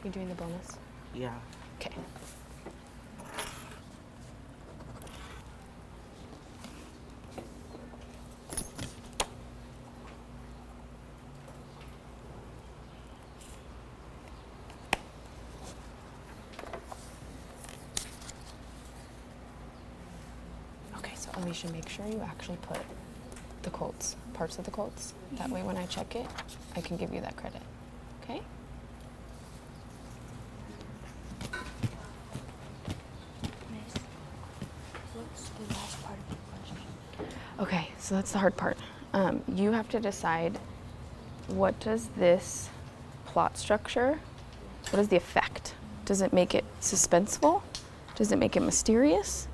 You doing the bonus? Yeah. Okay. Okay, so Alicia, make sure you actually put the quotes, parts of the quotes. That way when I check it, I can give you that credit. Okay? Miss, what's the last part of the question? Okay, so that's the hard part. You have to decide, what does this plot structure, what is the effect? Does it make it suspenseful? Does it make it mysterious?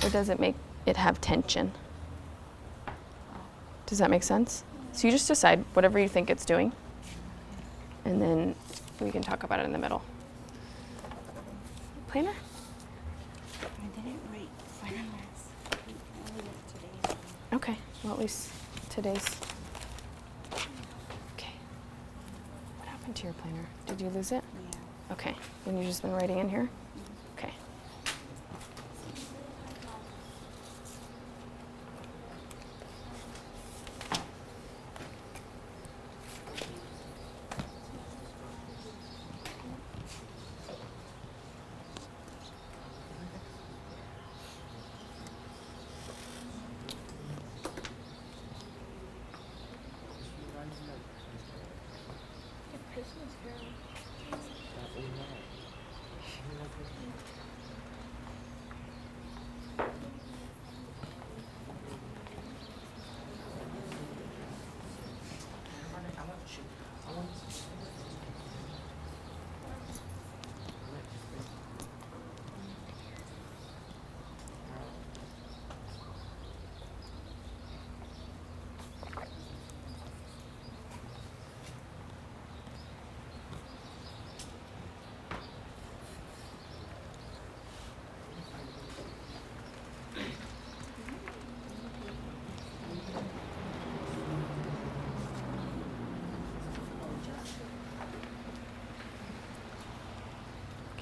Or does it make it have tension? Does that make sense? So you just decide whatever you think it's doing, and then we can talk about it in the middle. Planner? I didn't write final maths. I only wrote today's one. Okay, well at least today's. Okay. What happened to your planner? Did you lose it? Yeah. Okay, then you've just been writing in here? Okay. The Christmas Carol.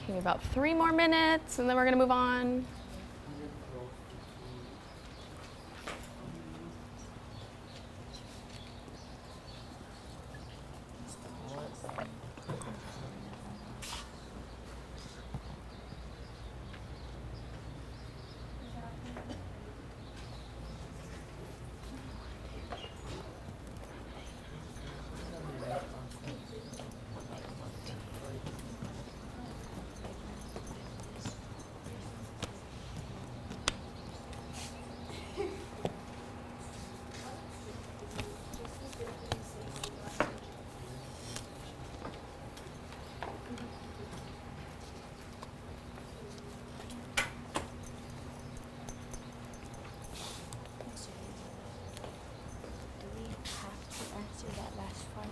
Okay, about 3 more minutes, and then we're gonna move on. Do we have to answer that last part?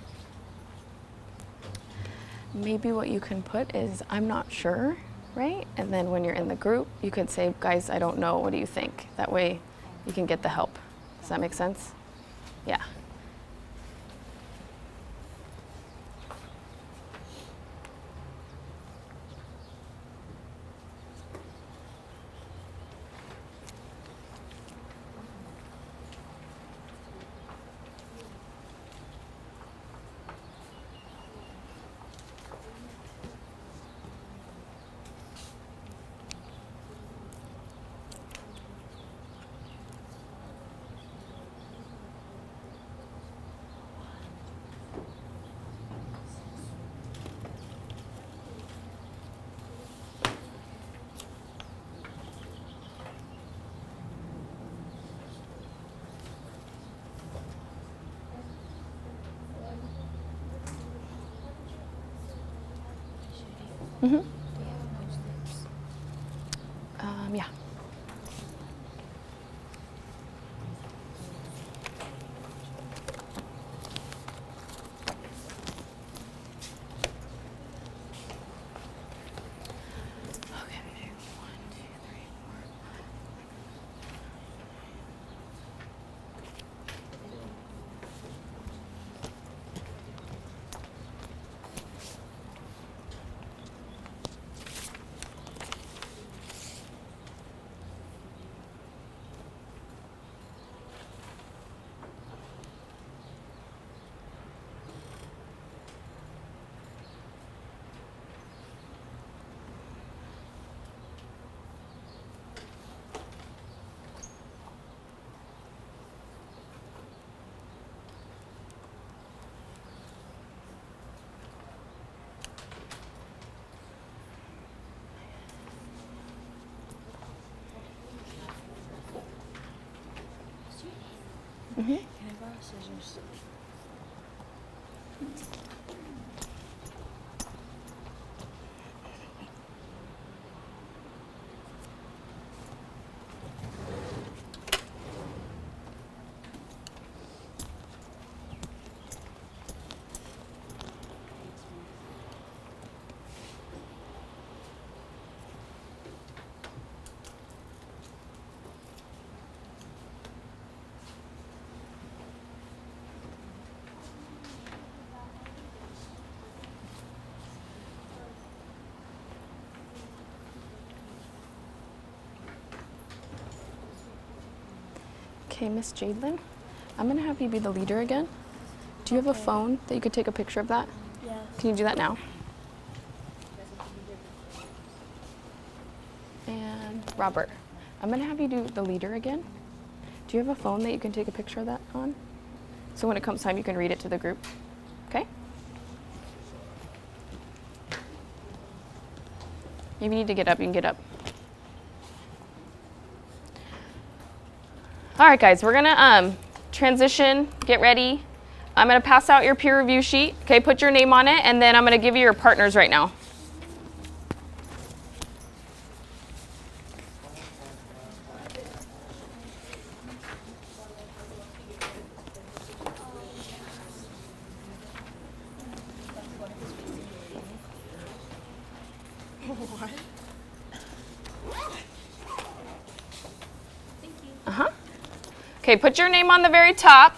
Maybe what you can put is, I'm not sure, right? And then when you're in the group, you could say, guys, I don't know, what do you think? That way you can get the help. Does that make sense? Yeah. Mm-hmm. Do you have Post-its? Yeah. Okay. 1, 2, 3, 4. Mhm. Can I borrow scissors? Okay, Miss Jadelyn, I'm gonna have you be the leader again. Do you have a Okay. phone that you could take a picture of that? Yeah. Can you do that now? And Robert, I'm gonna have you do the leader again. Do you have a phone that you can take a picture of that on? So when it comes time, you can read it to the group. Okay? If you need to get up, you can get up. All right, guys, we're gonna transition, get ready. I'm gonna pass out your peer review sheet. Okay, put your name on it, and then I'm gonna give you your partners right now. What? Uh-huh. Okay, put your name on the very top.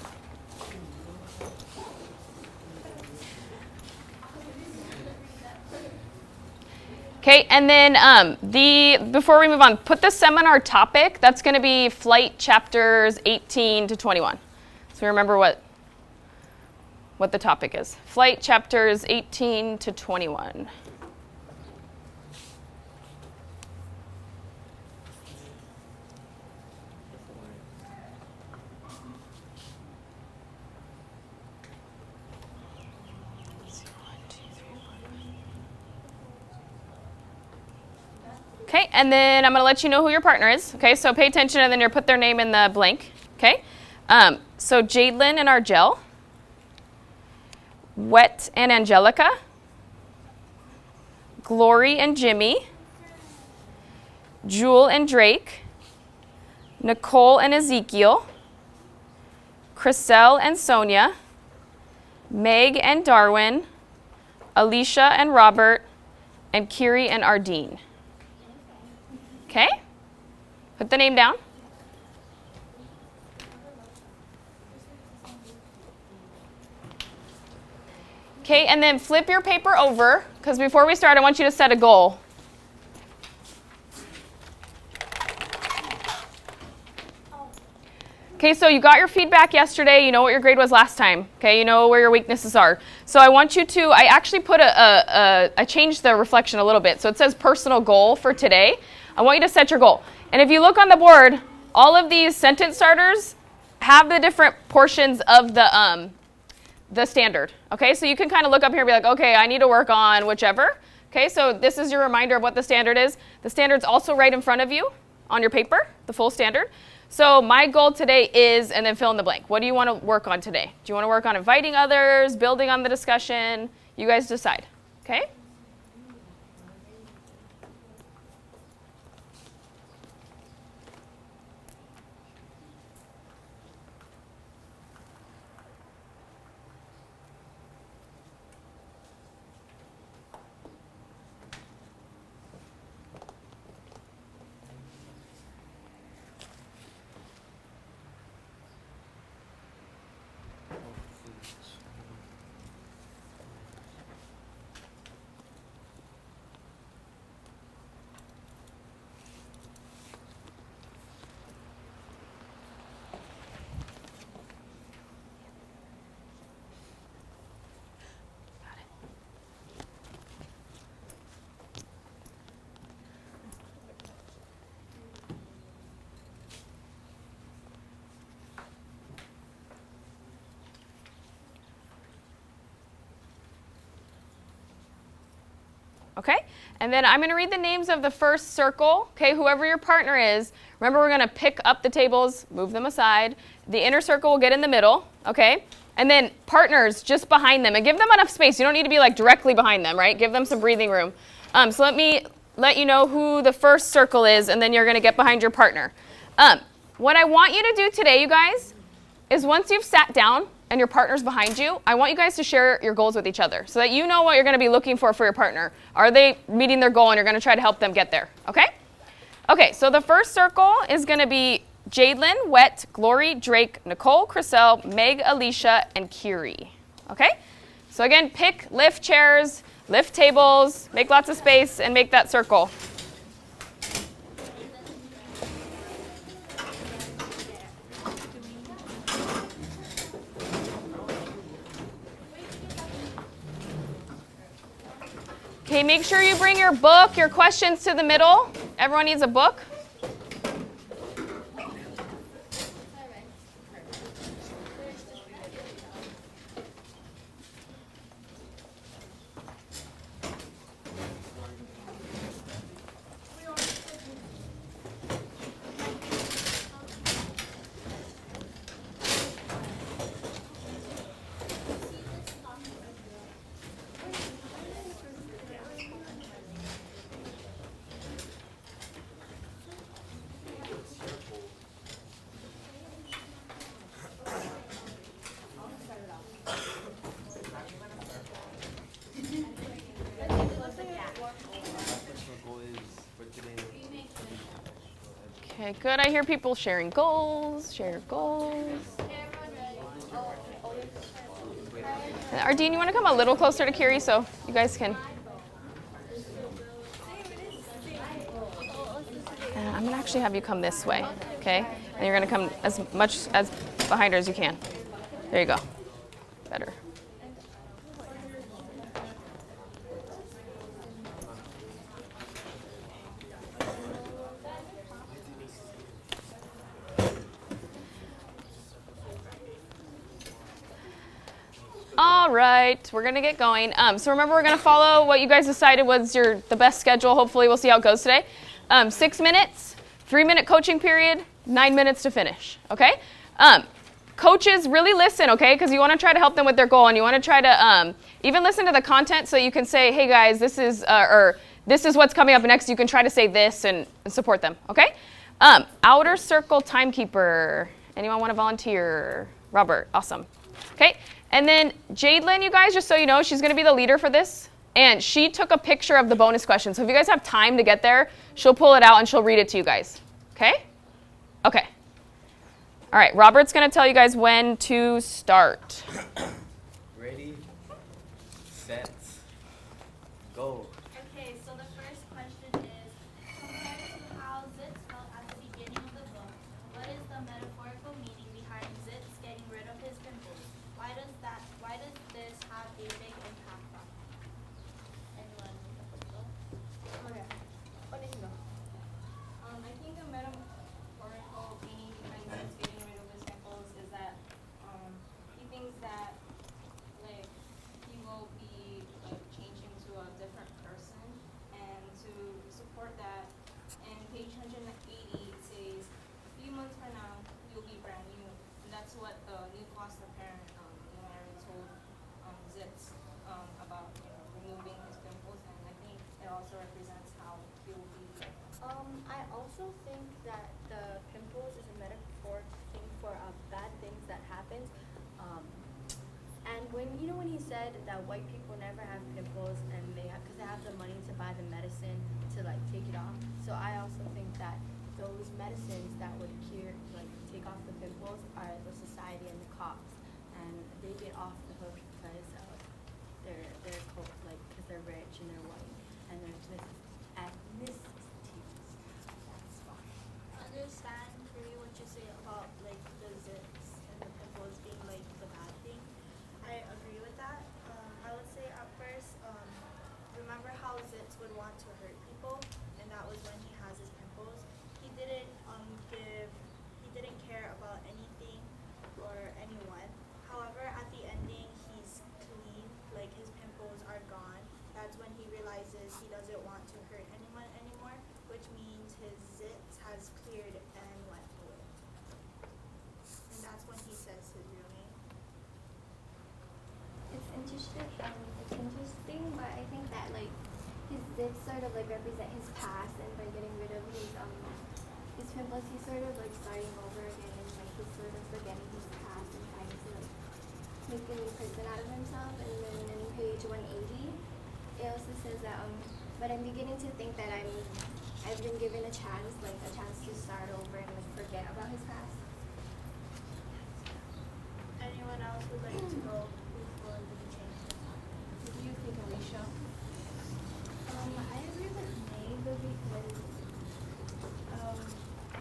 Okay, and then before we move on, put the seminar topic. That's going to be flight chapters 18 to 21. So remember what the topic is. Flight chapters 18 to 21. Okay, and then I'm going to let you know who your partner is. Okay, so pay attention, and then you're put their name in the blank. Okay, so Jadelyn and Argel, Wet and Angelica, Glory and Jimmy, Jewel and Drake, Nicole and Ezekiel, Chriselle and Sonia, Meg and Darwin, Alicia and Robert, and Kiri and Ardeen. Okay? Put the name down. Okay, and then flip your paper over, because before we start, I want you to set a goal. Okay, so you got your feedback yesterday. You know what your grade was last time. Okay, you know where your weaknesses are. So I want you to, I actually put I changed the reflection a little bit. So it says personal goal for today. I want you to set your goal. And if you look on the board, all of these sentence starters have the different portions of the standard. Okay, so you can kind of look up here and be like, okay, I need to work on whichever. Okay, so this is your reminder of what the standard is. The standard's also right in front of you on your paper, the full standard. So my goal today is, and then fill in the blank. What do you want to work on today? Do you want to work on inviting others, building on the discussion? You guys decide, okay? Okay? And then I'm going to read the names of the first circle, okay? Whoever your partner is. Remember, we're going to pick up the tables, move them aside. The inner circle will get in the middle, okay? And then partners just behind them. And give them enough space. You don't need to be like directly behind them, right? Give them some breathing room. So let me let you know who the first circle is, and then you're going to get behind your partner. What I want you to do today, you guys, is once you've sat down and your partner's behind you, I want you guys to share your goals with each other so that you know what you're going to be looking for your partner. Are they meeting their goal, and you're going to try to help them get there, okay? Okay, so the first circle is going to be Jadelyn, Wet, Glory, Drake, Nicole, Chriselle, Meg, Alicia, and Kiri, okay? So again, pick, lift chairs, lift tables, make lots of space, and make that circle. Okay, make sure you bring your book, your questions to the middle. Everyone needs a book. Okay, good. I hear people sharing goals. Share your goals. Ardeen, you want to come a little closer to Kiri so you guys can... I'm going to actually have you come this way, okay? And you're going to come as much as behind her as you can. There you go. Better. All right, we're gonna get going. So remember, we're gonna follow what you guys decided was the best schedule. Hopefully, we'll see how it goes today. 6 minutes, 3-minute coaching period, 9 minutes to finish. Okay. Coaches, really listen, okay? Because you want to try to help them with their goal, and you want to try to even listen to the content so you can say, "Hey guys, this is what's coming up next." You can try to say this and support them. Okay. Outer circle timekeeper. Anyone want to volunteer? Robert, awesome. Okay. And then Jadelyn, you guys, just so you know, she's going to be the leader for this. And she took a picture of the bonus question. So if you guys have time to get there, she'll pull it out and she'll read it to you guys. Okay? Okay. All right, Robert's going to tell you guys when to start. Ready, set, go. Okay, so the first question is, compared to how Zitz felt at the beginning of the book, what is the metaphorical meaning behind Zitz getting rid of his pimples? Why does this have a big impact on him? Anyone? Okay. What do you know? I think the metaphorical meaning behind Zitz getting rid of his pimples is that he thinks that like he will be like changing to a different person, and to support that, in page 180 it says, "A few months from now you'll be brand new," and that's what the new foster parent Mary told Zitz about removing his pimples, and I think it also represents how he will be. I also think that the pimples is a metaphor thing for bad things that happens. And when he said that white people never have pimples and because they have the money to buy the medicine to like take it off. So I also think that those medicines that would take off the pimples are the society and the cops, and they get off the hook because they're because they're rich and they're white and they're ethnicities. That's why. Understand really what you say about like the zits and the pimples being like the bad thing. I agree with that. I would say at first, remember how Zitz would want to hurt people, and that was when he has his pimples. He didn't care about anything or anyone. However, at the ending, he's clean. Like his pimples are gone. That that's when he realizes he doesn't want to hurt anyone anymore, which means his zits has cleared and went away. And that's when he says his real name. It's interesting. But I think that like his zits sort of like represent his past, and by getting rid of his pimples, he's sort of like starting over again, and like he's sort of forgetting his past and trying to like make a new person out of himself. And then in page 180, it also says that but I'm beginning to think that I've been given a chance to start over and like forget about his past. Anyone else would like to go before we change the topic? What do you think, Alicia? I agree with May, but because,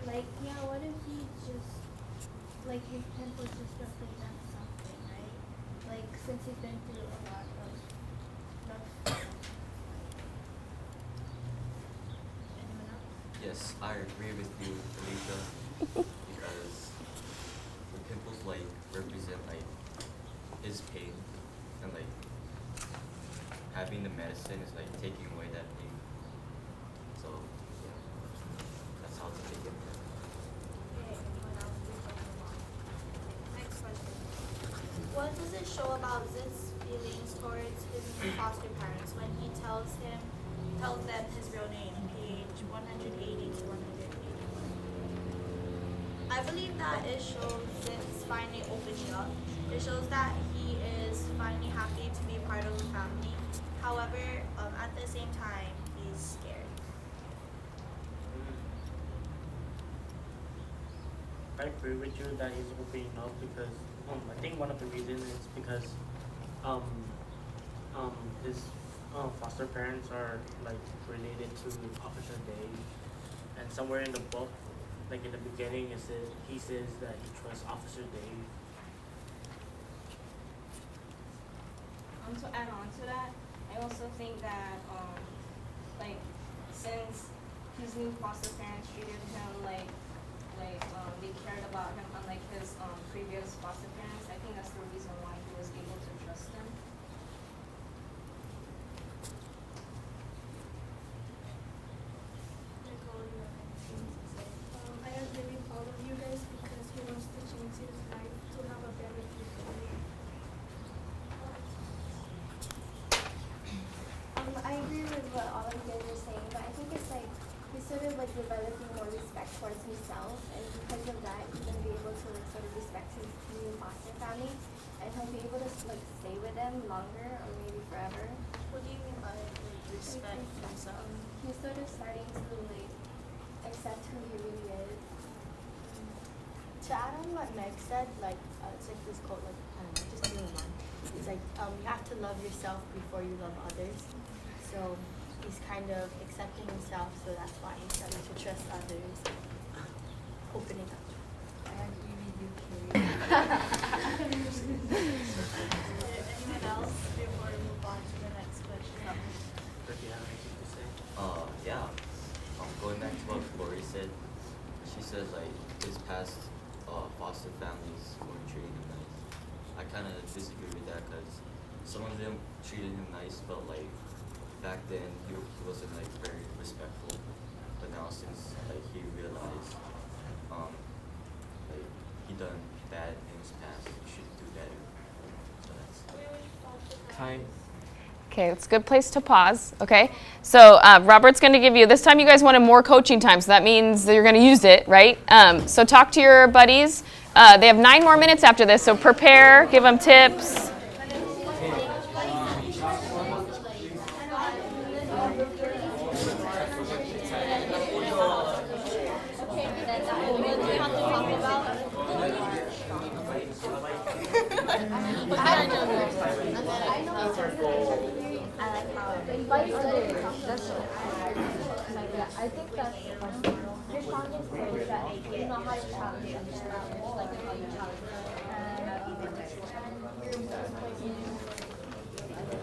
like, yeah, what if he just, like, his pimples just represent something, right? Like, since he's been through a lot of stuff. Anyone else? Yes, I agree with you, Alicia, because the pimples like represent like his pain, and like having the medicine is like taking away that pain. So yeah, that's how to take it. Okay, anyone else before we move on? Next question. What does it show about Zit's feelings towards his new foster parents when he tells them his real name, page 180 to 181? I believe that it shows Zit's finally opening up. It shows that he is finally happy to be part of the family. However, at the same time, he's scared. I agree with you that he's opening up because I think one of the reasons is because his foster parents are like related to Officer Dave, and somewhere in the book, like in the beginning, he says that he trusts Officer Dave. To add on to that, I also think that like since his new foster parents treated him like they cared about him unlike his previous foster parents, I think that's the reason why he was able to trust them. Nicole, you have anything to say? I am really proud of you guys because he wants to change his life to have a better future. I agree with what all of you guys are saying, but I think it's like he's sort of like developing more respect towards himself, and because of that, he's gonna be able to like sort of respect his new foster family, and he'll be able to like stay with them longer or maybe forever. What do you mean by like, respect himself? He's sort of starting to like accept who he really is. To add on what Meg said, like it's like this quote, like I don't know, just doing one. It's like you have to love yourself before you love others. So he's kind of accepting himself, so that's why he's starting to trust others, opening up. I agree with you, Anyone else before we move on to the next question? Do you have anything to say? Yeah. Going back to what Lori said, she says like his past foster families weren't treating him nice. I kind of disagree with that because some of them treated him nice, but like back then he wasn't like very respectful. But now since like he realized like he done bad in his past, he should do better. So that's Time. Okay, it's a good place to pause. Okay, so Robert's going to give you, this time you guys wanted more coaching time, so that means that you're going to use it, right? So talk to your buddies. They have 9 more minutes after this, so prepare, give them tips. I think that's the question. Your strongest is that you know how to challenge them, like how you challenge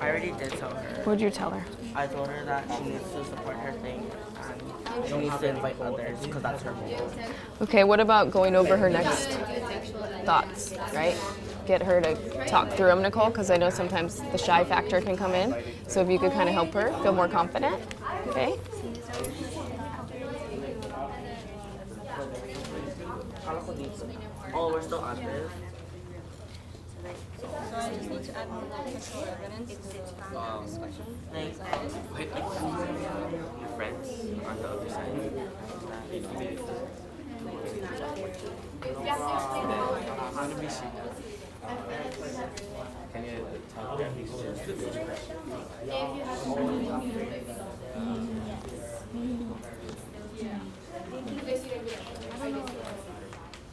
I already did tell her. What'd you tell her? I told her that she needs to support her thing and she needs to invite others because that's her goal. Okay, what about going over her next thoughts, right? get her to talk through them, Nicole, because I know sometimes the shy factor can come in. So if you could kind of help her feel more confident, okay? Oh, we're still on this? So I just need to add more textual evidence to this question. Like, wait, your friends on the other side? How do we see that? Can you talk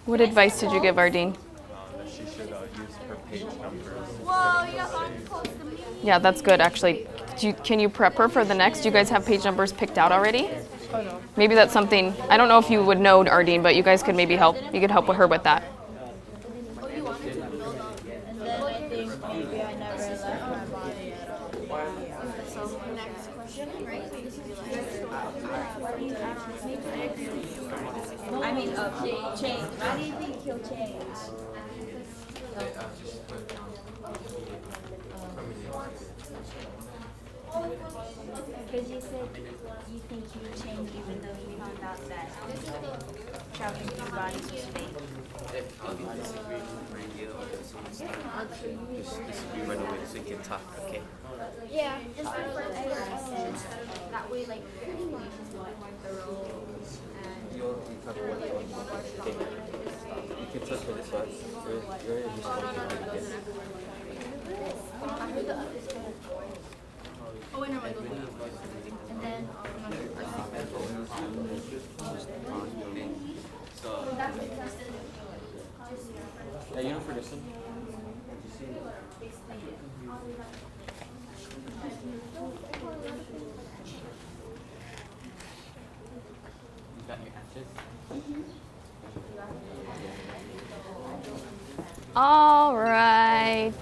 What advice did you give Ardeen? That she should use her page numbers. Whoa, you got on close to me. Yeah, that's good, actually. Can you prep her for the next? Do you guys have page numbers picked out already? Oh, no. Maybe that's something, I don't know if you would know, Ardeen, but you guys could maybe help. You could help with her with that. I mean, change. Why do you think he'll change? Because you said you think he'll change even though you found out that traveling through bodies was fake. I'll disagree right here or just disagree right away so you can talk, okay? Yeah, just for that way, like, the roles and. You talk about one. Okay. You can touch with this one. You're Oh, wait, no, wait, and then, So, yeah, you know for this one? You got your answers? All right.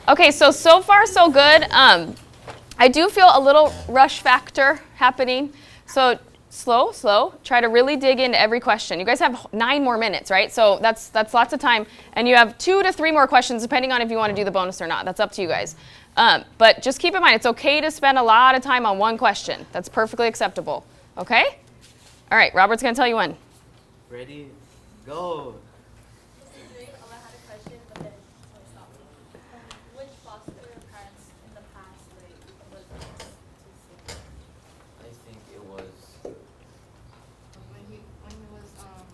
Okay, so far so good. I do feel a little rush factor happening. So slow. Try to really dig into every question. You guys have 9 more minutes, right? So that's lots of time. And you have 2 to 3 more questions, depending on if you want to do the bonus or not. That's up to you guys. But just keep in mind, it's okay to spend a lot of time on one question. That's perfectly acceptable. Okay? All right, Robert's going to tell you when. Ready? Go! I had a question, but then someone stopped me. Which foster parents in the past, like, was it to see? I think it was.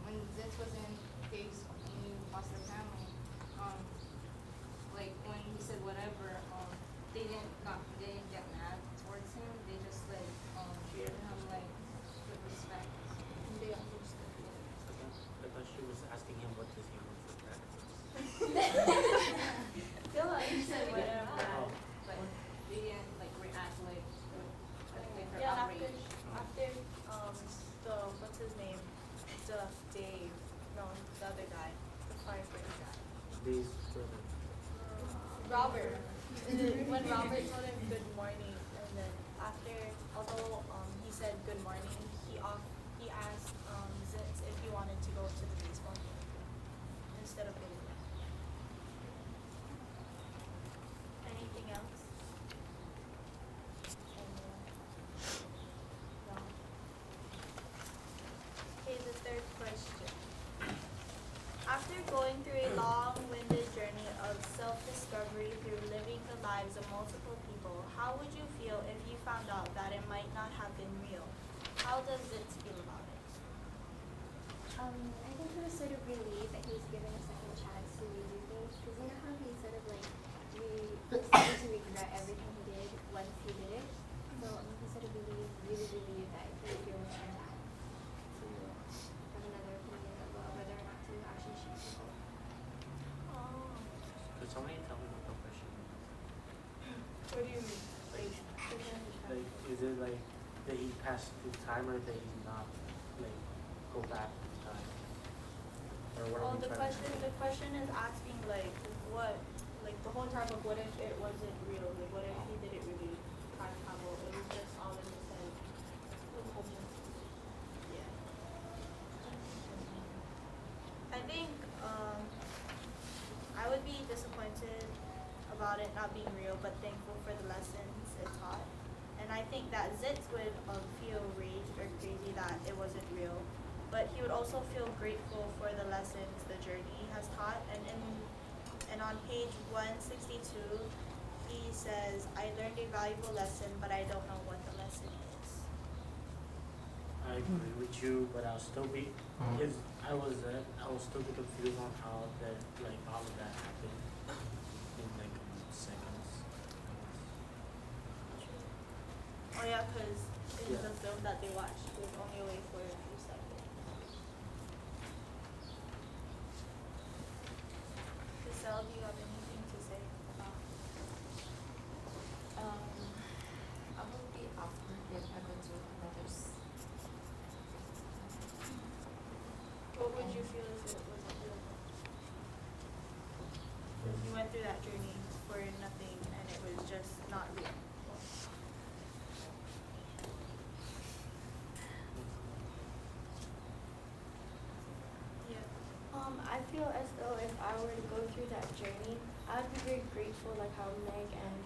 When Zitz was in Dave's new foster family, like when he said whatever, they didn't get mad towards him. They just like treated him like with respect. They understood. I thought she was asking him what does he want for breakfast. Feel like he said whatever, but they didn't like react like her Yeah, outrage. after the what's his name, the Dave, no, the other guy, the firefighter guy, These children. Robert. When Robert told him good morning, and then after, although he said good morning, he asked Zitz if he wanted to go to the baseball game instead of going. Anything else? No. Okay, the third question. After going through a long-winded journey of self-discovery through living the lives of multiple people, how would you feel if you found out that it might not have been real? How does Zitz feel about it? I think he was sort of relieved that he was given a second chance to redo things. Because you know how he sort of like, started to regret everything he did once he did it? So he sort of really relieved that he was given a chance to have another opinion about whether or not to actually shoot people. Could somebody tell me what the question is? What do you mean? Like, is it like that he passed through time or that he's not, like, go back in time? Or what are Oh, we the trying to question is asking like what, like the whole time of what if it wasn't real? Like what if he didn't really time travel? It was just all in his head. Yeah. And think I would be disappointed about it not being real, but thankful for the lessons it taught. And I think that Zitz would feel rage or crazy that it wasn't real, but he would also feel grateful for the lessons the journey has taught. And on page 162, he says, "I learned a valuable lesson, but I don't know what the lesson is." I agree with you, but I'll still be if I was there, I will still be confused on how that how did that happen in like seconds. Oh yeah, because in Yeah. the film that they watched, it was only away for a few seconds. Giselle, do you have anything to say about I would be awkward if I go to another's. what would you feel if it wasn't real? You went through that journey for nothing and it was just not real. Yeah. I feel as though if I were to go through that journey, I'd be very grateful, like how Meg and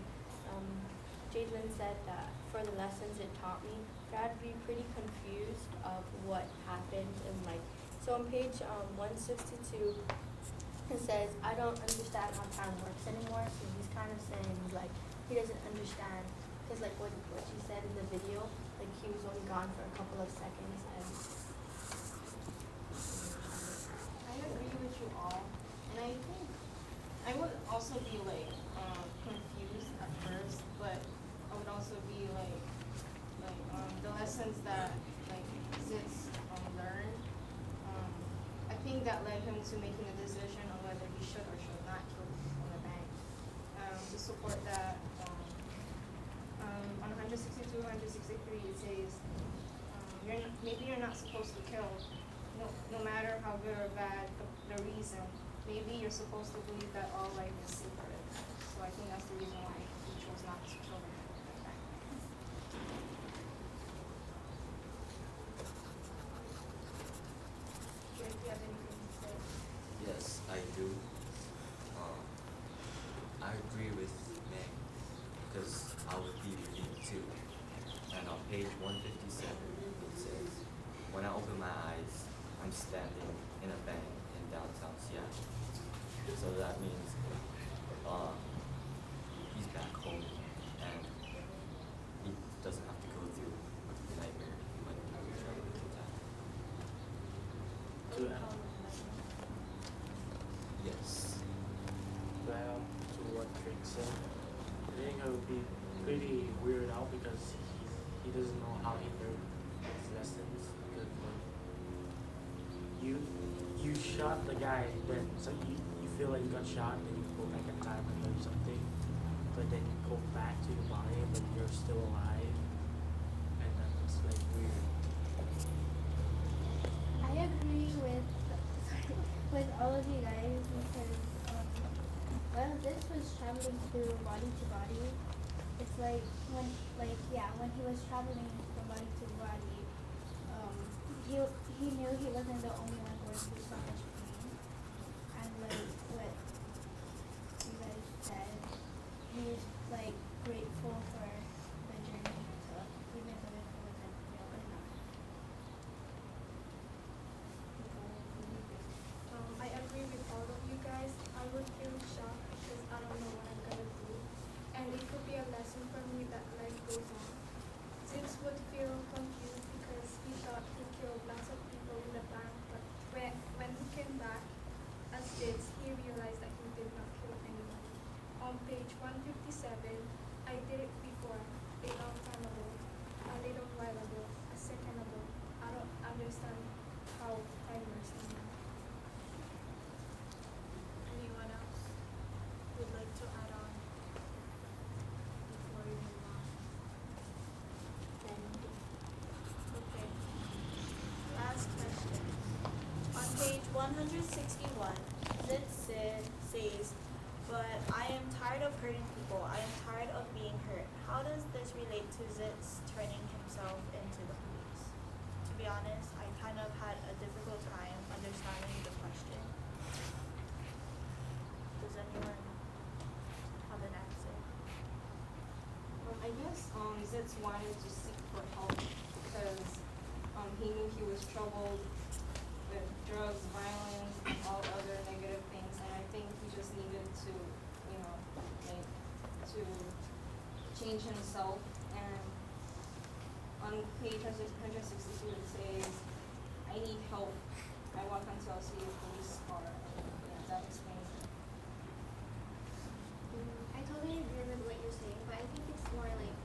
Jadlyn said that for the lessons it taught me. But I'd be pretty confused of what happened and like. So on page 162, it says, "I don't understand how time works anymore." So he's kind of saying like he doesn't understand because like what she said in the video, like he was only gone for a couple of seconds and. I agree with you all, and I think I would also be like confused at first, but I would also be like the lessons that like Zitz learned. I think that led him to making a decision on whether he should or should not kill on the bank. To support that, on 162, 163, it says maybe you're not supposed to kill. No matter how good or bad the reason, maybe you're supposed to believe that all life is sacred. So I think that's the reason why he chose not to kill him like that. Do you have anything to say? Yes, I do. I agree with Meg because I would be relieved too. And on page 157, it says, "When I open my eyes, I'm standing in a bank in downtown Seattle." So that means he's back home and he doesn't have to go through the nightmare he went through traveling to town. To add, Yes. to add on to what Drake said, I think I would be pretty weirded out because he doesn't know how he learned his lessons because like, you shot the guy, then so you feel like you got shot, then you go back in time and learn something, but then you go back to your body, but you're still alive, and that's like weird. I agree with with all of you guys because well, this was traveling through body to body. It's like when he was traveling from body to body, he knew he wasn't the only one going through so much pain. And like what you guys said, he's like grateful for the journey he took, even though it wasn't real or not. I agree with all of you guys. I would feel shocked because I don't know what I'm gonna do. And it could be a lesson for me that life goes on. Zitz would feel confused because he thought he killed lots of people in the bank, but when he came back as Zitz, he realized that he did not kill anyone. On page 157, I did it before, a long time ago, a little while ago, a second ago. I don't understand how time works anymore. Anyone else would like to add on before we move on? Okay. Last question. On page 161, Zitz says, "But I am tired of hurting people. I am tired of being hurt." How does this relate to Zitz turning himself into the police? To be honest, I kind of had a difficult time understanding the question. Does anyone have an answer? I guess Zitz wanted to seek for help because he knew he was troubled with drugs, violence, and all other negative things, and I think he just needed to, to change himself. And on page 162 it says, "I need help. I walk until I see a police car." That explains it. I totally agree with what you're saying, but I think it's more like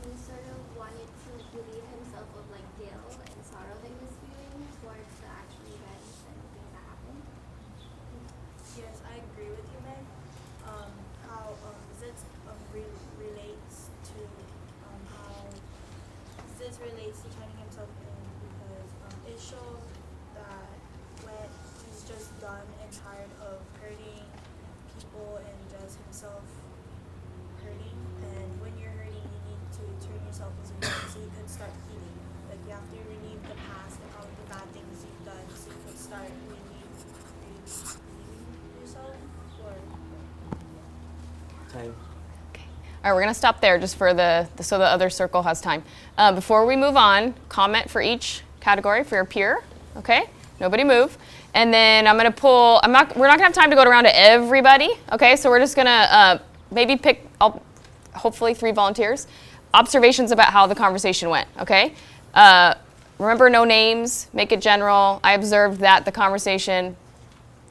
he sort of wanted to relieve himself of like guilt and sorrow that he was feeling towards the actual events and things that happened. Yes, I agree with you, Meg. How Zitz relates to how Zitz relates to turning himself in because it shows that when he's just done and tired of hurting people and just himself hurting, and when you're hurting, you need to turn yourself into so you could start healing. Like you have to relieve the past and all of the bad things you've done, so you could start relieving yourself. Or Time. All right, we're gonna stop there just for so the other circle has time. Before we move on, comment for each category for your peer, okay? Nobody move. And then I'm gonna pull, we're not gonna have time to go around to everybody, okay? So we're just gonna maybe pick, hopefully 3 volunteers, observations about how the conversation went, okay? Remember, no names, make it general. I observed that the conversation,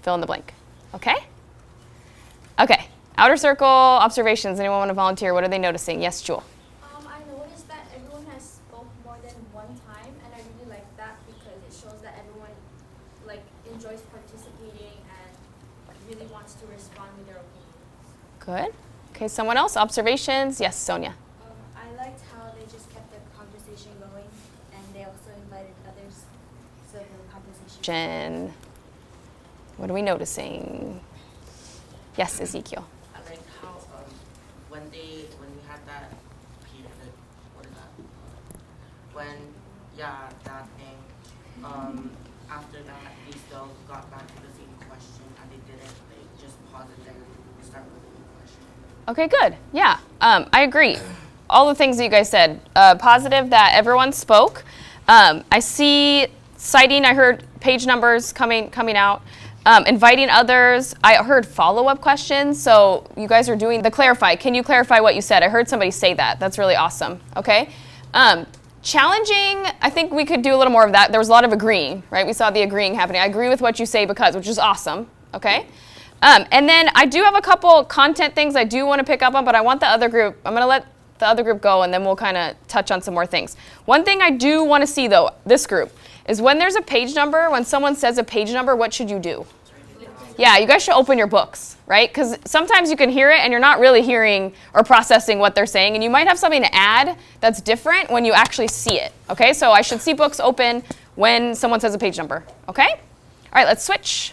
fill in the blank, okay? Okay. Outer circle observations. Anyone want to volunteer? What are they noticing? Yes, Jewel. I noticed that everyone has spoke more than one time, and I really like that because it shows that everyone enjoys participating and really wants to respond with their opinions. Good. Okay, someone else? Observations? Yes, Sonia. I liked how they just kept the conversation going, and they also invited others, so the conversation. Jen. What are we noticing? Yes, Ezekiel. I like how when we had that period, what is that? That thing. After that, they still got back to the same question, and they didn't just pause it there and start with a new question. Okay, good. Yeah, I agree. All the things that you guys said. Positive that everyone spoke. I see citing. I heard page numbers coming out. Inviting others. I heard follow-up questions. So you guys are doing the clarify. Can you clarify what you said? I heard somebody say that. That's really awesome. Okay. Challenging. I think we could do a little more of that. There was a lot of agreeing, right? We saw the agreeing happening. I agree with what you say because, which is awesome. Okay. And then I do have a couple content things I do want to pick up on, but I want the other group. I'm going to let the other group go, and then we'll kind of touch on some more things. One thing I do want to see, though, this group, is when there's a page number, when someone says a page number, what should you do? Yeah, you guys should open your books, right? Because sometimes you can hear it and you're not really hearing or processing what they're saying, and you might have something to add that's different when you actually see it, okay? So I should see books open when someone says a page number, okay? All right, let's switch.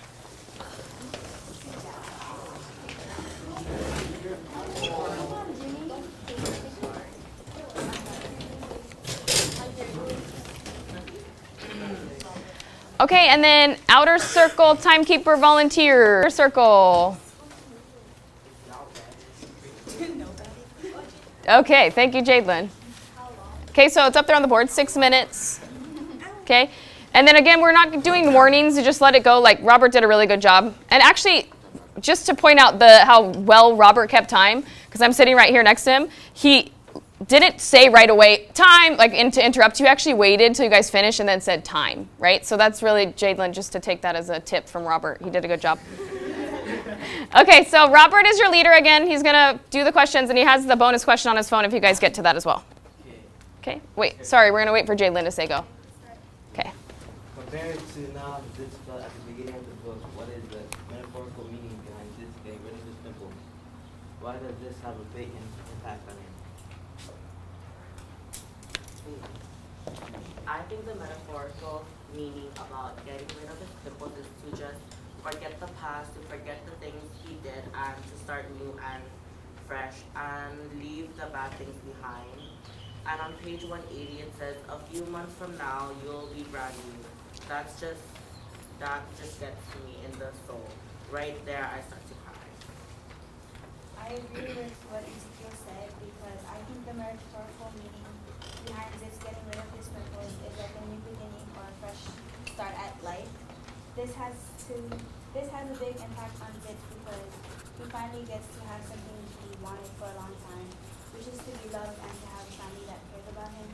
Okay, and then outer circle, timekeeper, volunteer. Outer circle. Okay, thank you, Jadelyn. Okay, so it's up there on the board, 6 minutes. Okay, and then again, we're not doing warnings, you just let it go. Like Robert did a really good job. And actually, just to point out how well Robert kept time, because I'm sitting right here next to him, he didn't say right away, time, to interrupt you. Actually waited till you guys finished and then said time, right? So that's really, Jadelyn, just to take that as a tip from Robert. He did a good job. Okay, so Robert is your leader again. He's going to do the questions, and he has the bonus question on his phone if you guys get to that as well. Okay, wait, sorry, we're going to wait for Jadelyn to say go. Okay. Compared to now this spell at the beginning of the book, what is the metaphorical meaning behind this thing? What is this symbol? Why does this have a big impact on him? I think the metaphorical meaning about getting rid of his pimples is to just forget the past, to forget the things he did, and to start new and fresh, and leave the bad things behind. And on page 180 it says, a few months from now, you'll be brand new. That's just that just gets me in the soul. Right there, I start to cry. I agree with what Ezekiel said because I think the metaphorical meaning behind Zitz getting rid of his pimples is like a new beginning or a fresh start at life. This has a big impact on Zitz because he finally gets to have something he wanted for a long time, which is to be loved and to have a family that cares about him.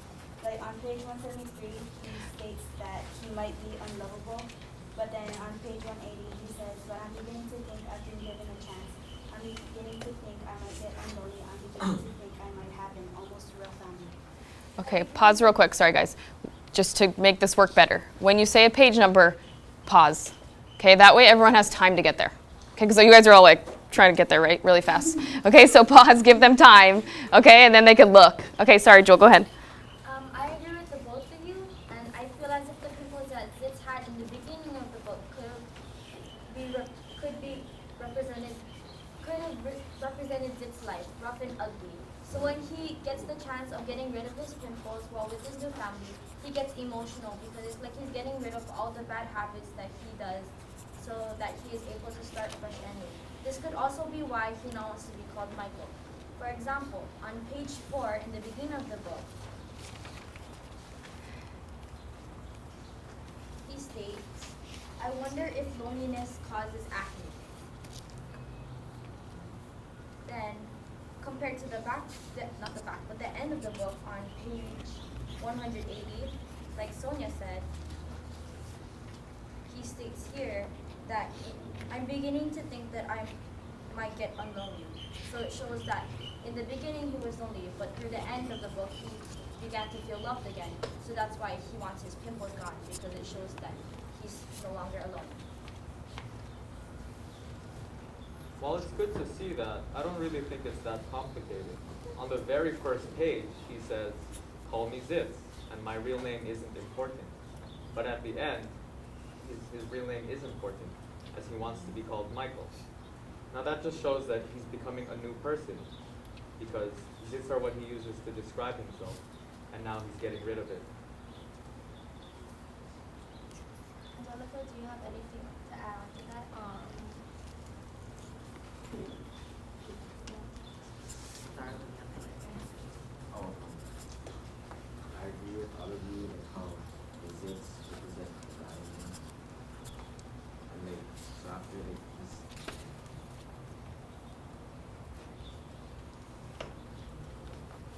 Like on page 173, he states that he might be unlovable, but then on page 180, he says, but I'm beginning to think I've been given a chance. I'm beginning to think I might get unlonely. I'm beginning to think I might have an almost real family. Okay, pause real quick. Sorry, guys. Just to make this work better. When you say a page number, pause. Okay, that way everyone has time to get there. Okay, because you guys are all like trying to get there, right? Really fast. Okay, so pause, give them time. Okay, and then they can look. Okay, sorry, Joel, go ahead. I agree with the both of you, and I feel as if the pimples that Zitz had in the beginning of the book could have represented Zitz's life, rough and ugly. So when he gets the chance of getting rid of his pimples while with his new family, he gets emotional because it's like he's getting rid of all the bad habits that he does so that he is able to start fresh anew. This could also be why he now wants to be called Michael. For example, on page 4 in the beginning of the book, he states, I wonder if loneliness causes acne. Then, compared to not the back, but the end of the book on page 180, like Sonia said, he states here that I'm beginning to think that I might get unlonely. So it shows that in the beginning he was lonely, but through the end of the book he began to feel loved again. So that's why he wants his pimples gone, because it shows that he's no longer alone. Well, it's good to see that. I don't really think it's that complicated. On the very first page, he says, call me Zitz, and my real name isn't important. But at the end, his real name is important, as he wants to be called Michael. Now that just shows that he's becoming a new person, because Zitz are what he uses to describe himself, and now he's getting rid of it. Angelica, do you have anything to add on to that? I agree with all of you, like how the Zits represent the guy, and like, so after like this.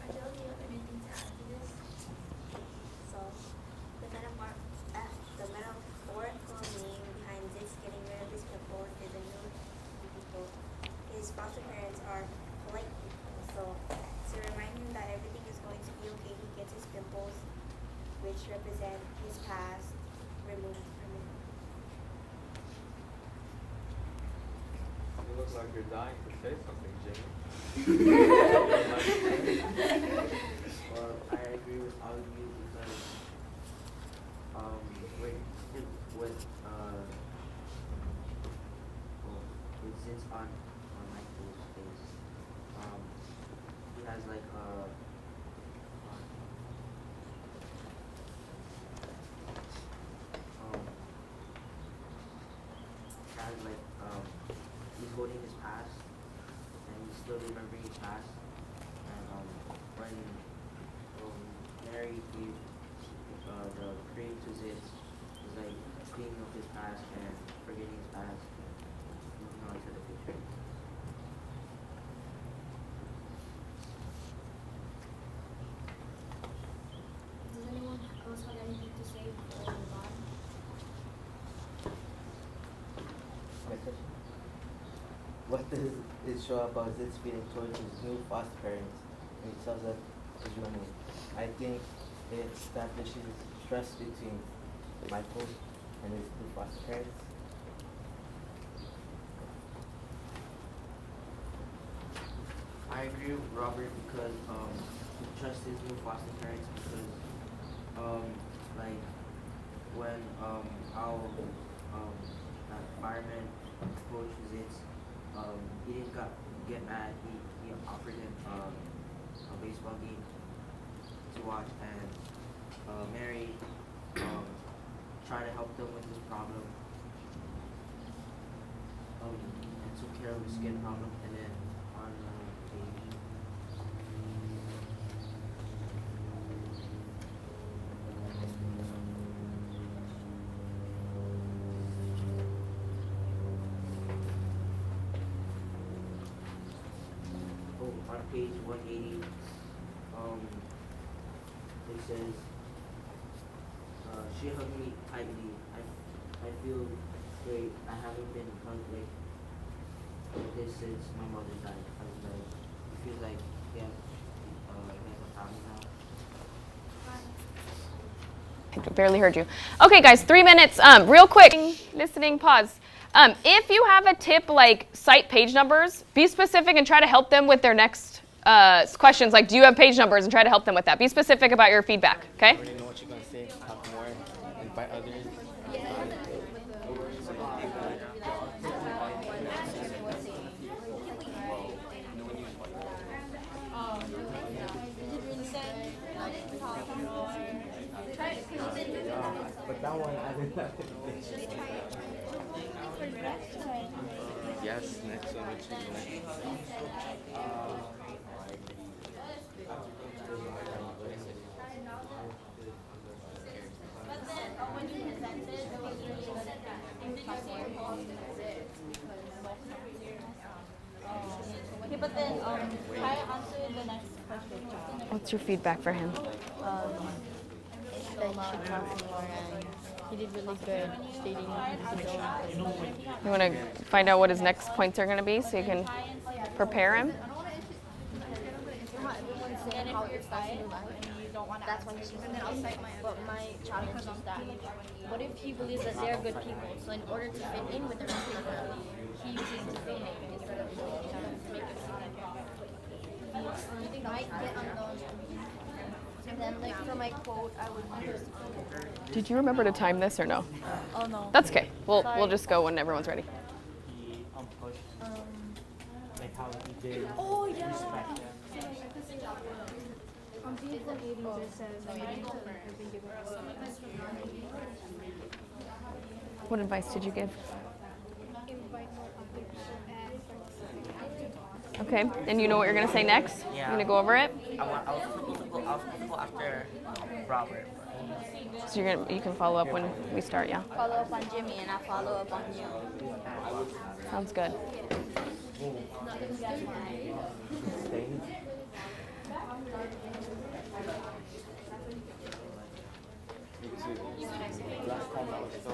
Angelica, do you have anything to add to this? So, the metaphorical meaning behind Zitz getting rid of his pimples is a new people. His foster parents are polite people, so to remind him that everything is going to be okay, he gets his pimples, which represent his past, removed from him. You look like you're dying to say something, Jimmy. Well, I agree with all of you because with Zitz on Michael's face, he has like he's holding his past and he's still remembering his past. And when Mary gave the cream to Zitz, was like cleaning up his past and forgetting his past and moving on to the future. Does anyone else have anything to say before we move on? What does it show about Zitz feeling towards his new foster parents when he tells them his real name? I think it establishes trust between Michael and his new foster parents. I agree with Robert because he trusts his new foster parents because like when that fireman approached Zitz, he didn't get mad. He offered him a baseball game to watch, and Mary tried to help them with this problem, and took care of his skin problem, and then on page. On page 180, it says, she hugged me tightly. I feel great. I haven't been hugged like this since my mother died. I was like, it feels like he has a family now. I barely heard you. Okay, guys, 3 minutes. Real quick, listening, pause. If you have a tip like cite page numbers, be specific and try to help them with their next questions. Like, do you have page numbers, and try to help them with that. Be specific about your feedback, okay? I already know what you're going to say. Talk more. Invite others. But that one, I didn't have to yes, next one, which is Okay, but then try to answer the next question. What's your feedback for him? That he should talk more, and he did really good stating his own. You want to find out what his next points are going to be so you can prepare him? That's why he's and then I'll cite my challenge is that what if he believes that they're good people? So in order to fit in with the rest of the family, he uses his real name instead of his own challenge to make it seem like he might get unknown. And then like for my quote, I would use. Did you remember to time this or no? Oh no. That's okay. We'll just go when everyone's ready. he pushed like how he did respect them. On page 180, it says, I'm waiting to I've been given What advice did you give? invite more others. Okay, and you know what you're going to say next? Yeah. You're going to go over it? I was supposed to go after Robert. So you can follow up when we start, yeah? Follow up on Jimmy, and I follow up on you. Sounds good. Last time I was so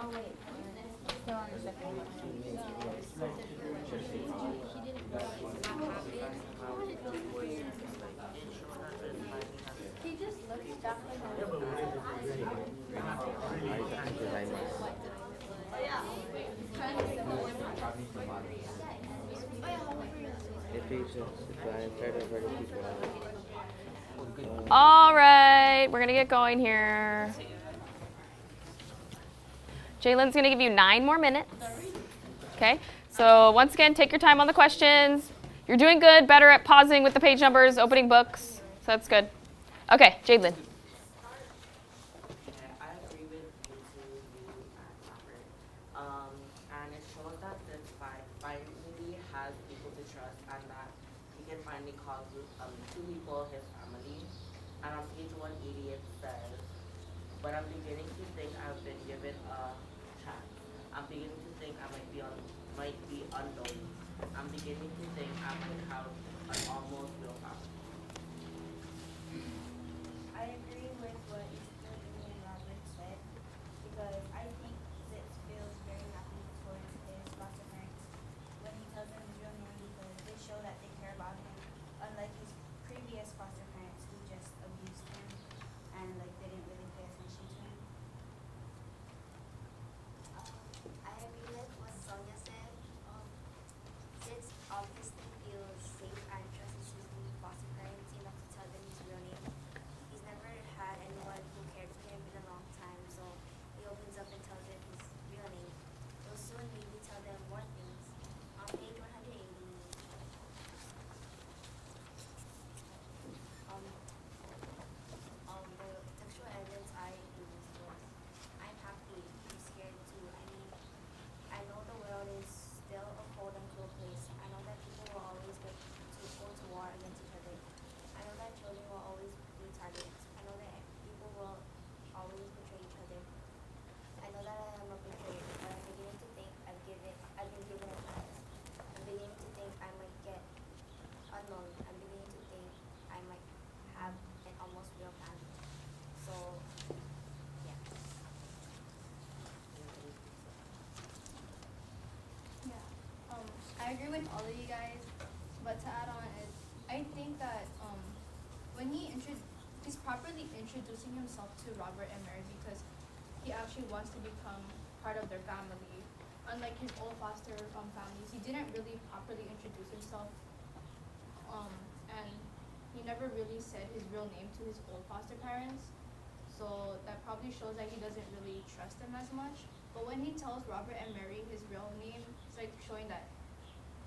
Oh wait. Still on the second one. He just looks stuck All right, we're going to get going here. Jalen's going to give you 9 more minutes. Okay, so once again, take your time on the questions. You're doing good, better at pausing with the page numbers, opening books, so that's good. Okay, Jalen. I agree with you and Robert. And it shows that this finally has people to trust, and that he can finally call 2 people his family. And on page 180 it says, but I'm beginning to think I've been given a chance. I'm beginning to think I might be unknown. I'm beginning to think I might have an almost real family. I agree with what Jimmy and Robert said, because I think Zitz feels very happy towards his foster parents when he tells them his real name, because they show that they care about him, unlike his previous foster parents who just abused him and like didn't really pay attention to him. I agree with what Sonia said. Since obviously feels safe and trusts his new foster parents enough to tell them his real name, he's never I agree with all of you guys, but to add on is, I think that when he's properly introducing himself to Robert and Mary because he actually wants to become part of their family. Unlike his old foster families, he didn't really properly introduce himself, and he never really said his real name to his old foster parents. So that probably shows that he doesn't really trust them as much. But when he tells Robert and Mary his real name, it's like showing that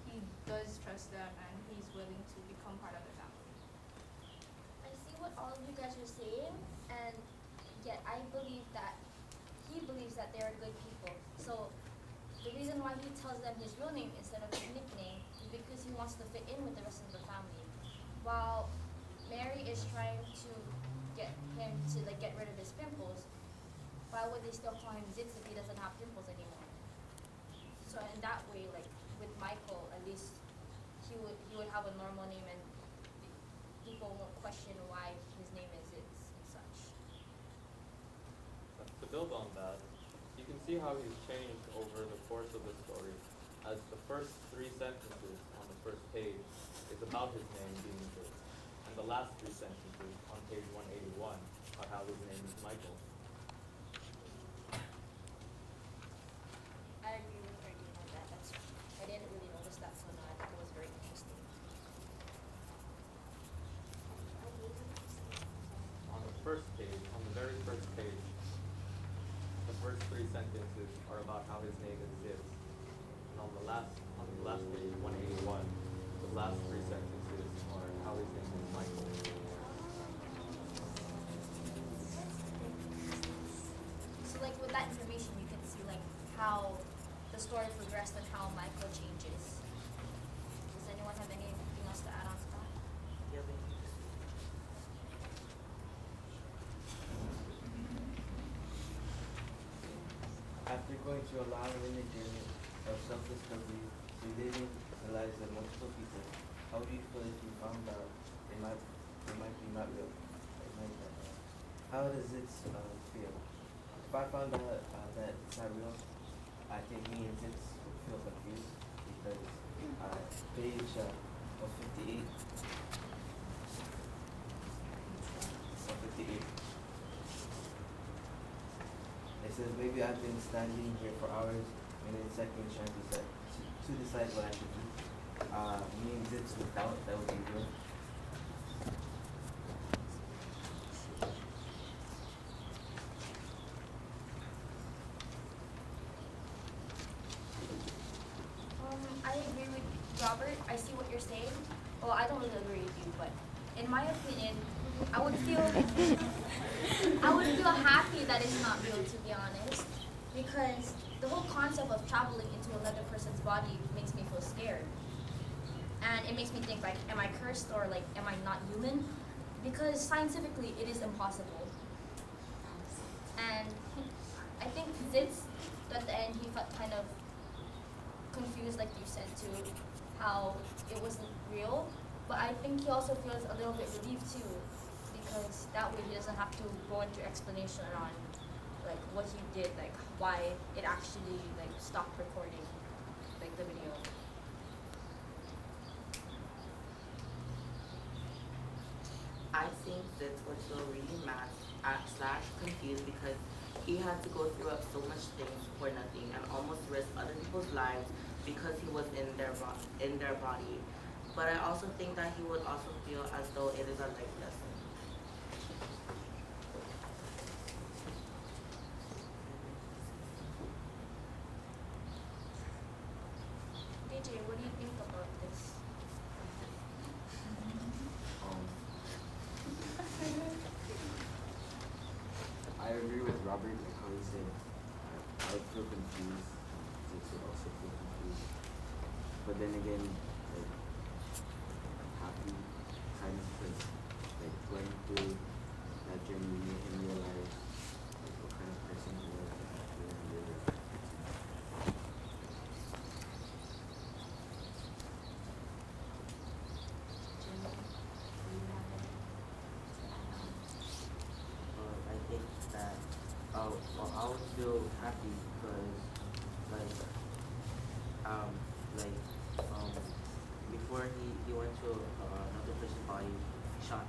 he does trust them and he's willing to become part of the family. I see what all of you guys are saying, and yet I believe that he believes that they're good people. So the reason why he tells them his real name instead of his nickname is because he wants to fit in with the rest of the family. While Mary is trying to get him to get rid of his pimples, why would they still call him Zitz if he doesn't have pimples anymore? So in that way, with Michael, at least he would have a normal name and people won't question why his name is Zitz and such. To build on that, you can see how he's changed over the course of the story, as the first 3 sentences on the first page is about his name being Zitz, and the last 3 sentences on page 181 are how his name is Michael. I agree with Ernie on that. I didn't really notice that, so no, I think it was very interesting. On the first page, on the very first page, the first 3 sentences are about how his name is Zitz. And on the last page, 181, the last 3 sentences are how his name is Michael. So with that information, you can see how the story progressed and how Michael changes. Does anyone have anything else to add on to that? Yeah, but After going through a long-winded journey of self-discovery, reliving the lives of multiple people, how do you feel if you found out it might be not real? How does it feel? If I found out that it's not real, I think me and Zitz would feel confused because page 158. 158. It says, maybe I've been standing here for hours and in seconds trying to decide what I should do. Me and Zitz would doubt that would be real. I agree with Robert. I see what you're saying. Well, I don't really agree with you, but in my opinion, I would feel happy that it's not real, to be honest, because the whole concept of traveling into another person's body makes me feel scared, and it makes me think am I cursed or am I not human? Because scientifically, it is impossible. And I think Zitz, at the end, he felt kind of confused, like you said too, how it wasn't real. But I think he also feels a little bit relieved too, because that way he doesn't have to go into explanation on what he did, why it actually stopped recording the video. I think Zitz was so really mad / confused because he had to go through so much things for nothing and almost risk other people's lives because he was in their body. But I also think that he would also feel as though it is a life lesson. DJ, what do you think about this? I agree with Robert, how he said I would feel confused. Zitz would also feel confused. But then again, happy kind of because going through that journey made him realize what kind of person he was after he lived it. I think that I would feel happy because before he went to another person's body, he shot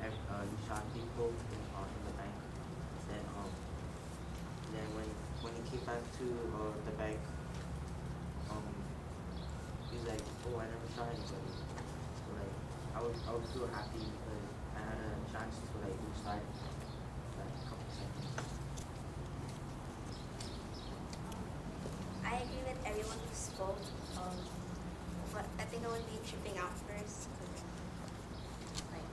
people in the bank. Then when he came back to the bank, he's like, oh, I never shot anybody. So like I would feel happy because I had a chance to like restart that couple seconds. I agree with everyone who spoke, but I think I would be tripping out first, like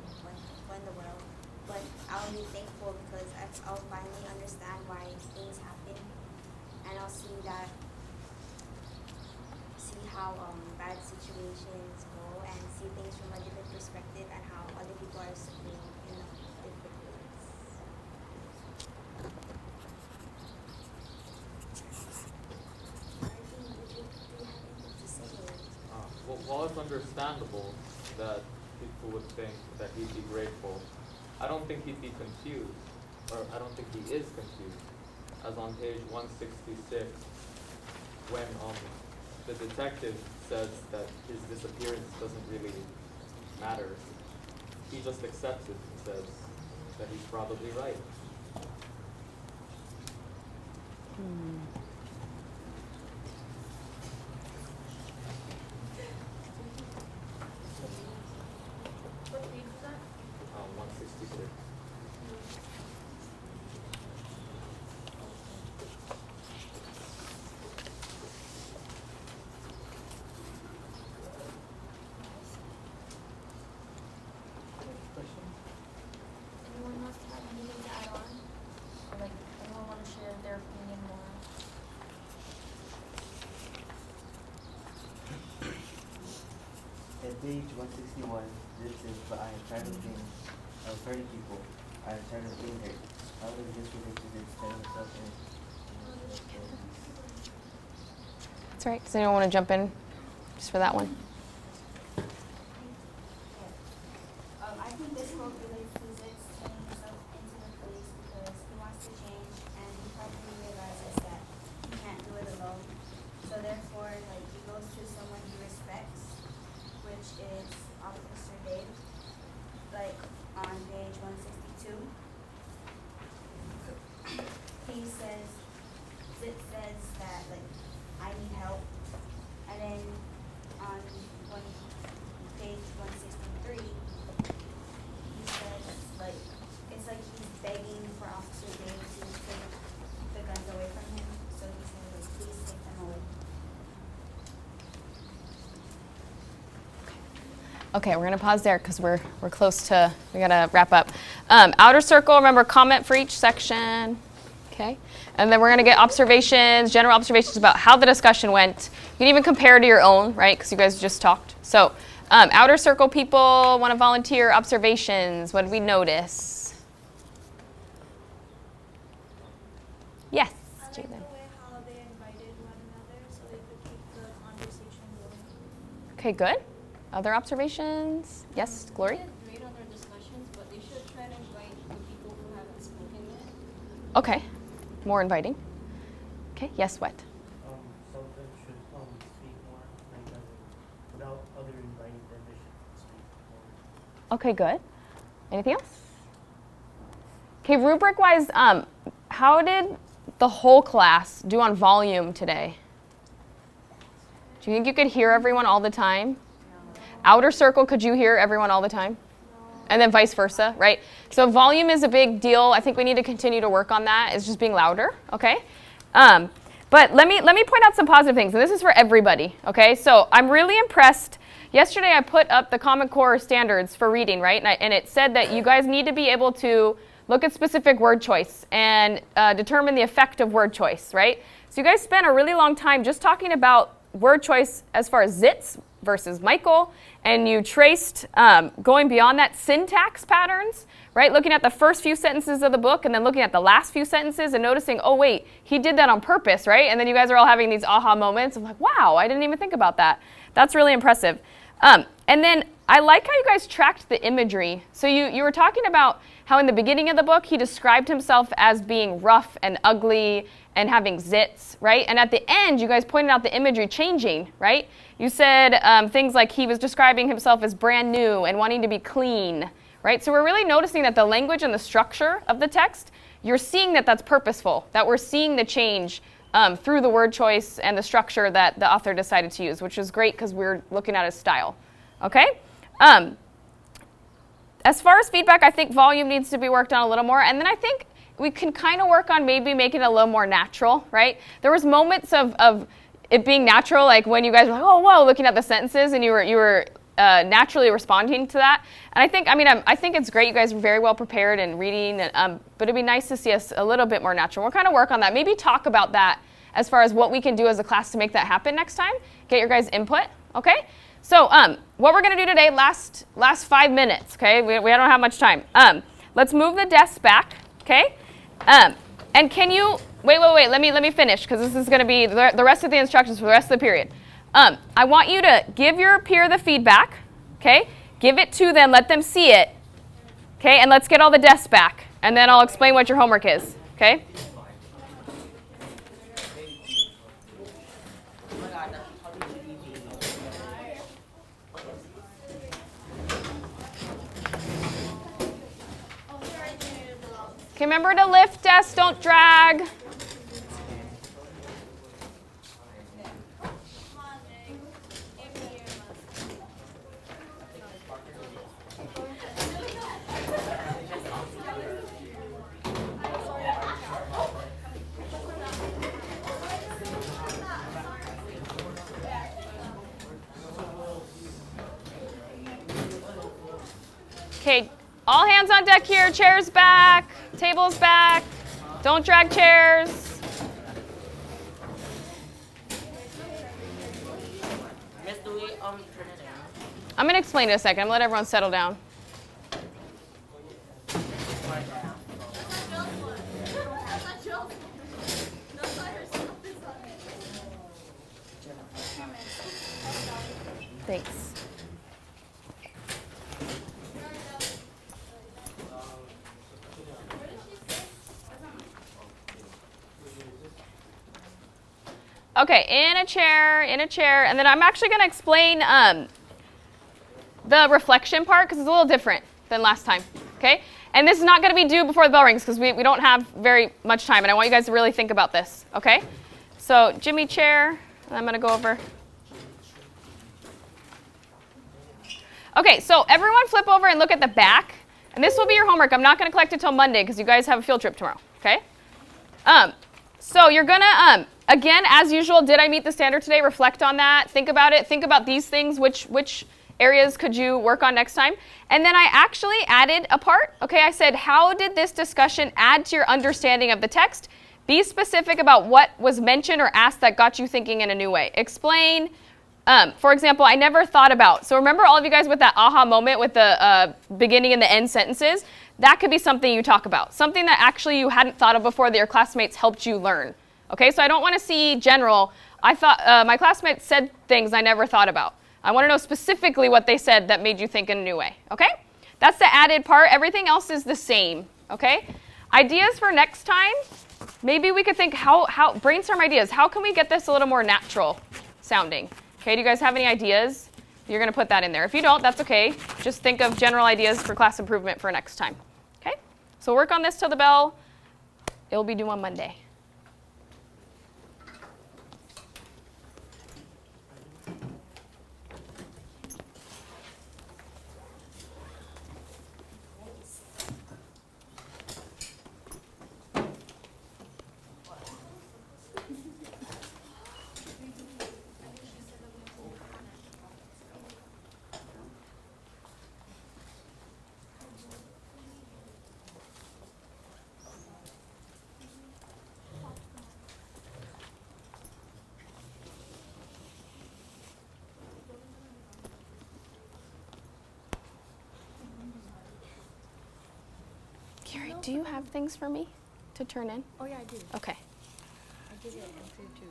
when the world. But I'll be thankful because I'll finally understand why things happen, and I'll see how bad situations go and see things from a different perspective and how other people are suffering in different ways. While it's understandable that people would think that he'd be grateful, I don't think he'd be confused, or I don't think he is confused, as on page 166, when the detective says that his disappearance doesn't really matter, he just accepts it and says that he's probably right. What page is that? 166. Anyone else have anything to add on? Or like anyone want to share their opinion more? At page 161, this says, but I am tired of being, hurting people. I am tired of being hurt. How does this relate to this telling himself in? That's right. Does anyone want to jump in just for that one? I think this quote relates to Zitz turning himself into the police because he wants to change and he probably realizes that he can't do it alone. So therefore, like, he goes to someone he respects, which is Officer Dave, like on page 162. He says, Zitz says that, like, I need help. And then on page 163, he says, like, it's like he's begging for Officer Dave to take the guns away from him. So he says, like, please take them away. Okay, we're gonna pause there because we're close to, we gotta wrap up. Outer circle, remember comment for each section. Okay, and then we're gonna get observations, general observations about how the discussion went. You can even compare to your own, right? Because you guys just talked. So, outer circle people want to volunteer observations. What did we notice? Yes, I like Jalen. the way how they invited one another so they could keep the conversation going. Okay, good. Other observations? Yes, Glory? They did great on their discussions, but they should try to invite the people who haven't spoken yet. Okay, more inviting. Okay, yes, what? Some of them should speak more, like without other inviting them, they should speak more. Okay, good. Anything else? Okay, rubric-wise, how did the whole class do on volume today? Do you think you could hear everyone all the time? Outer circle, could you hear everyone all the time? And then vice versa, right? So volume is a big deal. I think we need to continue to work on that. It's just being louder, okay? But let me point out some positive things, and this is for everybody, okay? So I'm really impressed. Yesterday I put up the Common Core standards for reading, right? And it said that you guys need to be able to look at specific word choice and determine the effect of word choice, right? So you guys spent a really long time just talking about word choice as far as Zitz versus Michael, and you traced, going beyond that, syntax patterns, right? Looking at the first few sentences of the book and then looking at the last few sentences and noticing, oh wait, he did that on purpose, right? And then you guys are all having these aha moments of like, wow, I didn't even think about that. That's really impressive. And And then I like how you guys tracked the imagery. So you were talking about how in the beginning of the book he described himself as being rough and ugly and having zits, right? And at the end, you guys pointed out the imagery changing, right? You said things like he was describing himself as brand new and wanting to be clean, right? So we're really noticing that the language and the structure of the text, you're seeing that that's purposeful, that we're seeing the change through the word choice and the structure that the author decided to use, which is great because we're looking at his style. Okay? As far as feedback, I think volume needs to be worked on a little more. And then I think we can kind of work on maybe making it a little more natural, right? There was moments of it being natural, like when you guys were like, oh, whoa, looking at the sentences, and you were naturally responding to that. And I think it's great. You guys were very well prepared and reading, but it'd be nice to see us a little bit more natural. We'll kind of work on that. Maybe talk about that as far as what we can do as a class to make that happen next time. Get your guys' input, okay? So what we're going to do today, last 5 minutes, okay? We don't have much time. Let's move the desks back, okay? And can you, wait, let me finish, because this is going to be the rest of the instructions for the rest of the period. I want you to give your peer the feedback, okay? Give it to them, let them see it, okay? And let's get all the desks back, and then I'll explain what your homework is, okay? Okay, remember to lift desks, don't drag. Okay, all hands on deck here, chairs back, tables back, don't drag chairs. Miss, do we turn it in? I'm going to explain in a second. I'm going to let everyone settle down. Thanks. Okay, in a chair, and then I'm actually going to explain the reflection part because it's a little different than last time, okay? And this is not going to be due before the bell rings because we don't have very much time, and I want you guys to really think about this, okay? So Jimmy, chair, and I'm going to go over. Okay, so everyone flip over and look at the back, and this will be your homework. I'm not going to collect it till Monday because you guys have a field trip tomorrow, okay? So you're going to, again, as usual, did I meet the standard today? Reflect on that. Think about it. Think about these things. Which areas could you work on next time? And then I actually added a part. Okay, I said, how did this discussion add to your understanding of the text? Be specific about what was mentioned or asked that got you thinking in a new way. Explain. For example, I never thought about. So remember all of you guys with that aha moment with the beginning and the end sentences? That could be something you talk about. Something that actually you hadn't thought of before that your classmates helped you learn. Okay, so I don't want to see general. I thought my classmates said things I never thought about. I want to know specifically what they said that made you think in a new way. Okay, that's the added part. Everything else is the same. Okay, ideas for next time. Maybe we could think how brainstorm ideas. How can we get this a little more natural sounding? Okay, do you guys have any ideas? You're going to put that in there. If you don't, that's okay. Just think of general ideas for class improvement for next time. Okay, so work on this till the bell. It will be due on Monday. Carrie, do you have things for me to turn in? Oh, yeah, I do. Okay. I did it in too.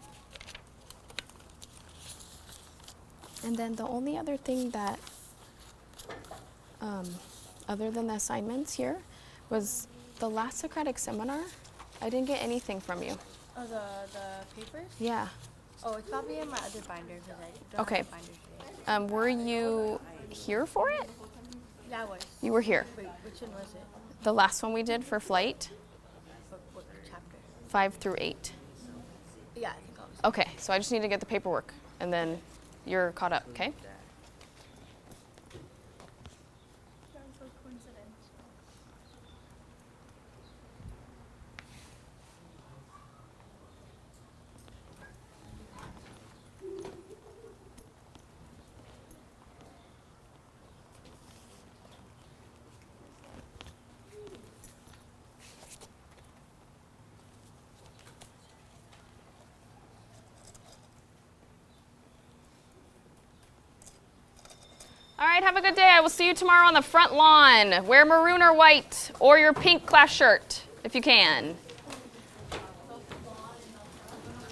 And then the only other thing that other than the assignments here, was the last Socratic seminar. I didn't get anything from you. Oh, the papers? Yeah. Oh, it's probably in my other binder because I don't Okay. have a binder today. Were you here for it? Yeah, I was. You were here. Wait, which one was it? The last one we did for flight, What chapter? 5 through 8. Yeah, I think I was. Okay, so I just need to get the paperwork, and then you're caught up, okay? That's so coincidence. All right, have a good day. I will see you tomorrow on the front lawn. Wear maroon or white, or your pink class shirt, if you can.